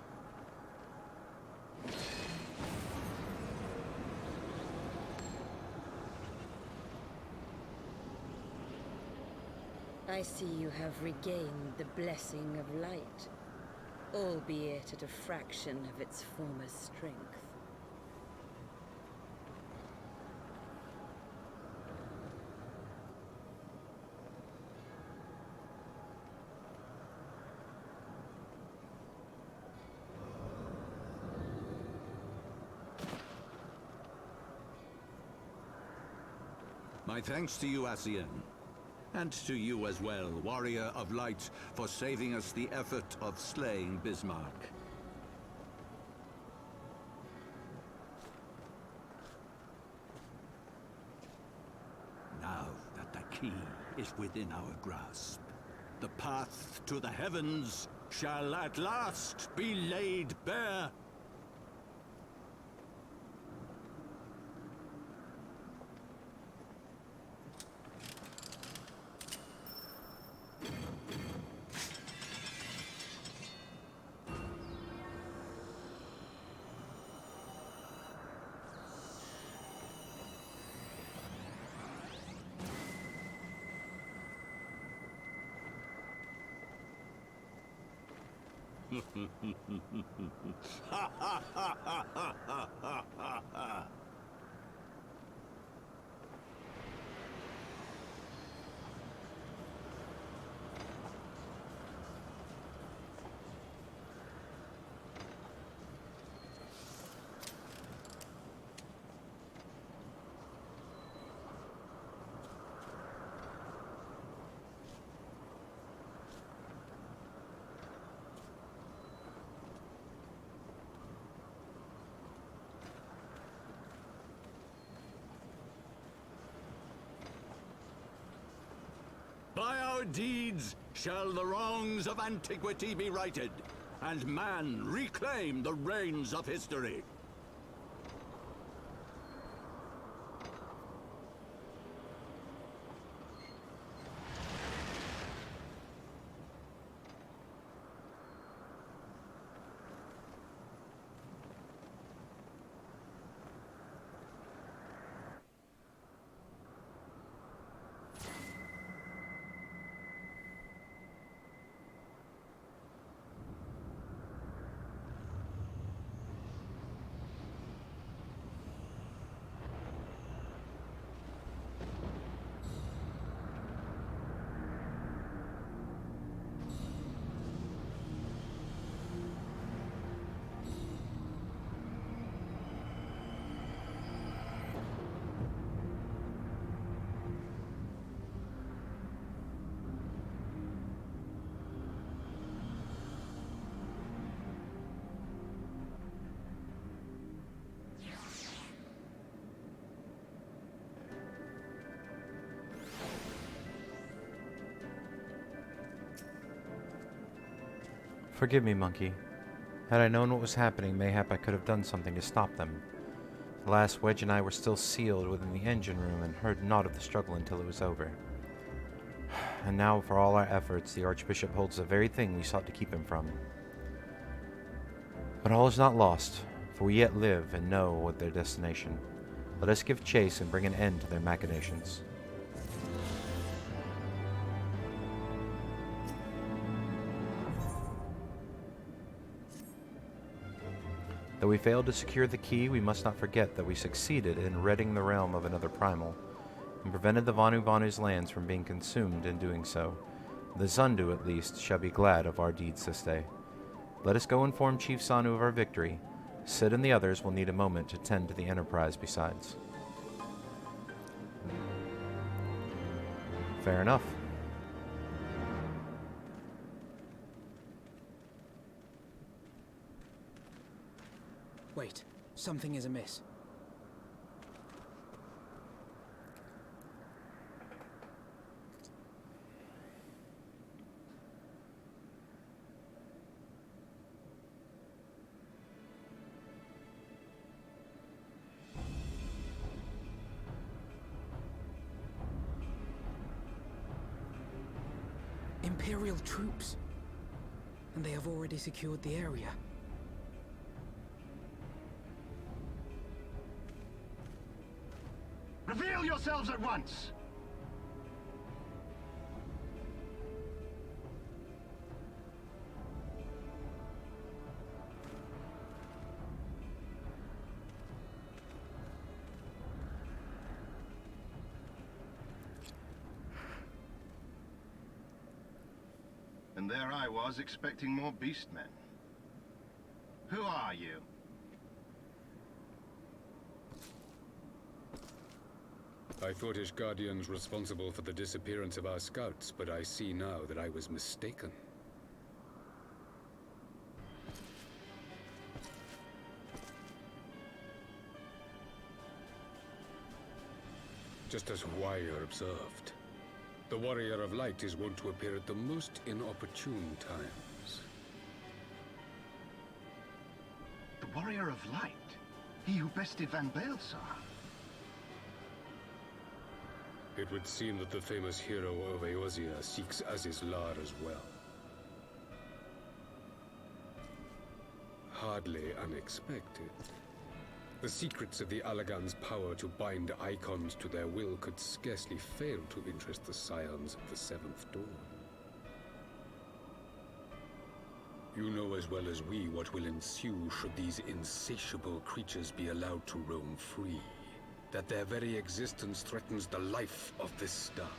I see you have regained the blessing of light, albeit at a fraction of its former strength. My thanks to you, Asian. And to you as well, Warrior of Light, for saving us the effort of slaying Bismarck. Now that the key is within our grasp, the path to the heavens shall at last be laid bare. By our deeds shall the wrongs of antiquity be righted. and man reclaim the reins of history. Forgive me, Monkey. Had I known what was happening, mayhap I could have done something to stop them. The last Wedge and I were still sealed within the engine room and heard naught of the struggle until it was over. And now, for all our efforts, the Archbishop holds the very thing we sought to keep him from. But all is not lost, for we yet live and know what their destination. Let us give chase and bring an end to their machinations. Though we failed to secure the key, we must not forget that we succeeded in ridding the realm of another primal, and prevented the Vanu Vanu's lands from being consumed in doing so. The Zundu, at least, shall be glad of our deeds this day. Let us go inform Chief Sanu of our victory. Sid and the others will need a moment to tend to the Enterprise besides. Fair enough. Wait, something is amiss. Imperial troops. And they have already secured the area. Reveal yourselves at once! And there I was, expecting more beastmen. Who are you? I thought Ishgardians responsible for the disappearance of our scouts, but I see now that I was mistaken. Just as Wire observed, the Warrior of Light is wont to appear at the most inopportune times. The Warrior of Light? He who bested Van Baelsar? It would seem that the famous hero of Eorzea seeks Azizlar as well. Hardly unexpected. The secrets of the Allagan's power to bind icons to their will could scarcely fail to interest the scions of the Seventh Dawn. You know as well as we what will ensue should these insatiable creatures be allowed to roam free. That their very existence threatens the life of this star.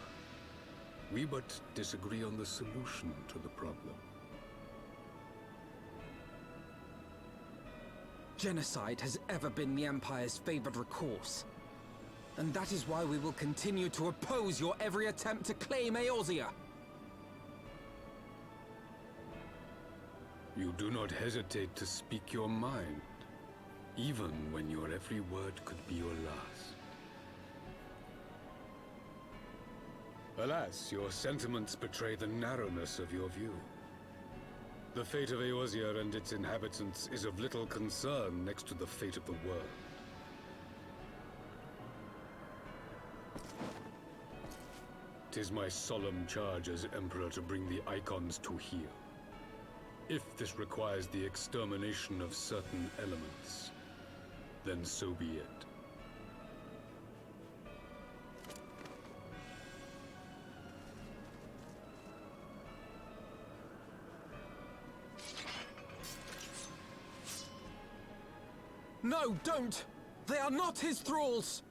We but disagree on the solution to the problem. Genocide has ever been the Empire's favored recourse. And that is why we will continue to oppose your every attempt to claim Eorzea. You do not hesitate to speak your mind, even when your every word could be your last. Alas, your sentiments betray the narrowness of your view. The fate of Eorzea and its inhabitants is of little concern next to the fate of the world. Tis my solemn charge as Emperor to bring the Icons to heel. If this requires the extermination of certain elements, then so be it. No, don't! They are not his thralls!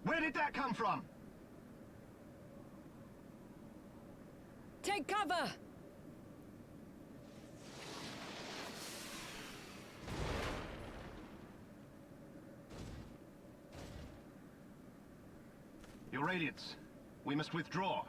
Where did that come from? Take cover! Your Radiance, we must withdraw.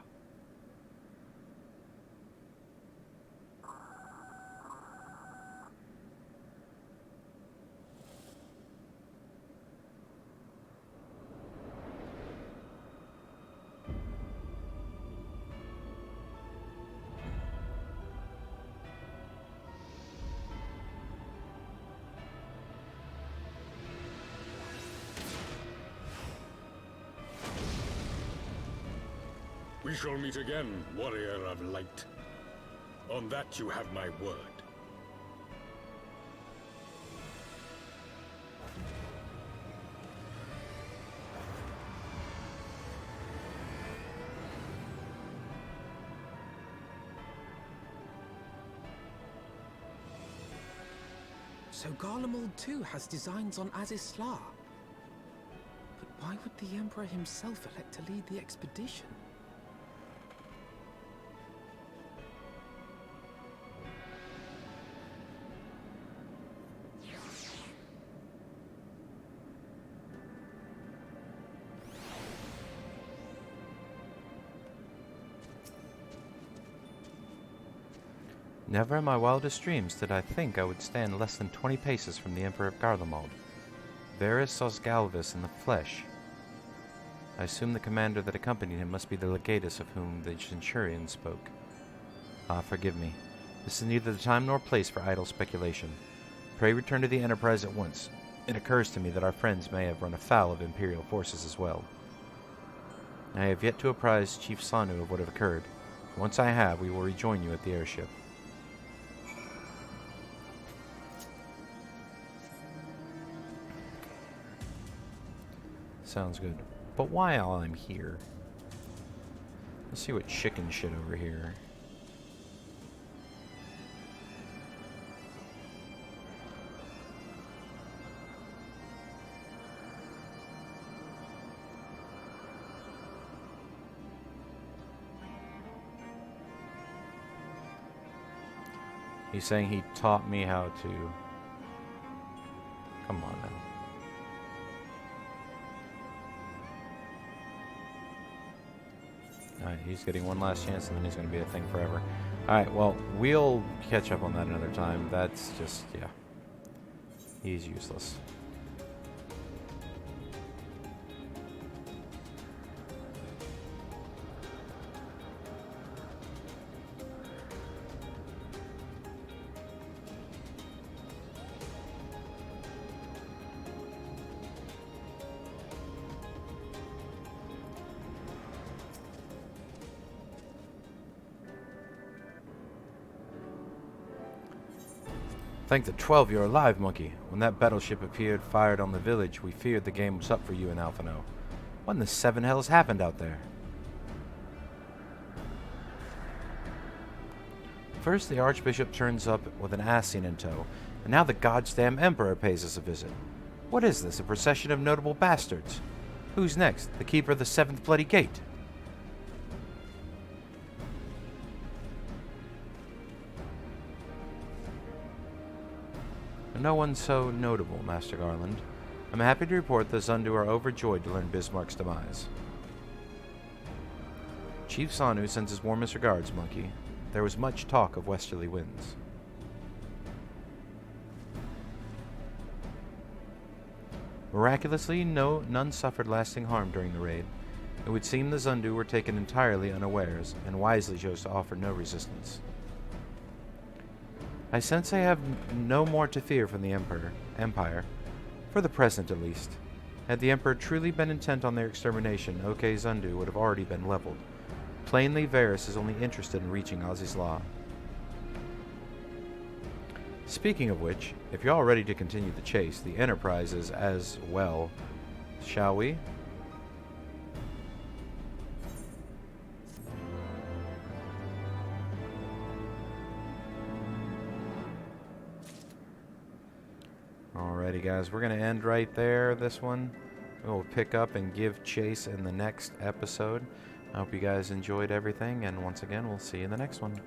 We shall meet again, warrior of light. On that you have my word. So Garlemald too has designs on Azizlar. But why would the Emperor himself elect to lead the expedition? Never in my wildest dreams did I think I would stand less than 20 paces from the Emperor of Garlemald. Varus Osgalvis in the flesh. I assume the commander that accompanied him must be the legatus of whom the centurion spoke. Ah, forgive me. This is neither the time nor place for idle speculation. Pray return to the Enterprise at once. It occurs to me that our friends may have run afoul of Imperial forces as well. I have yet to apprise Chief Sanu of what have occurred. Once I have, we will rejoin you at the airship. Sounds good. But while I'm here, let's see what chicken shit over here. He's saying he taught me how to... Come on now. Alright, he's getting one last chance and then he's going to be a thing forever. Alright, well, we'll catch up on that another time. That's just, yeah. He's useless. Thank the 12 you're alive, monkey. When that battleship appeared, fired on the village, we feared the game was up for you and Alphino. What in the seven hells happened out there? First, the archbishop turns up with an Assin in tow, and now the goddamn emperor pays us a visit. What is this, a procession of notable bastards? Who's next? The keeper of the seventh bloody gate? No one so notable, Master Garland. I'm happy to report the Zundu are overjoyed to learn Bismarck's demise. Chief Sanu sends his warmest regards, Monkey. There was much talk of westerly winds. Miraculously, none suffered lasting harm during the raid. It would seem the Zundu were taken entirely unawares, and wisely chose to offer no resistance. I sense I have no more to fear from the Empire, for the present at least. Had the Emperor truly been intent on their extermination, OK Zundu would have already been leveled. Plainly, Varys is only interested in reaching Ozzy's Law. Speaking of which, if you're all ready to continue the chase, the Enterprise is as well. Shall we? Alrighty guys, we're going to end right there, this one. We'll pick up and give chase in the next episode. I hope you guys enjoyed everything, and once again, we'll see you in the next one.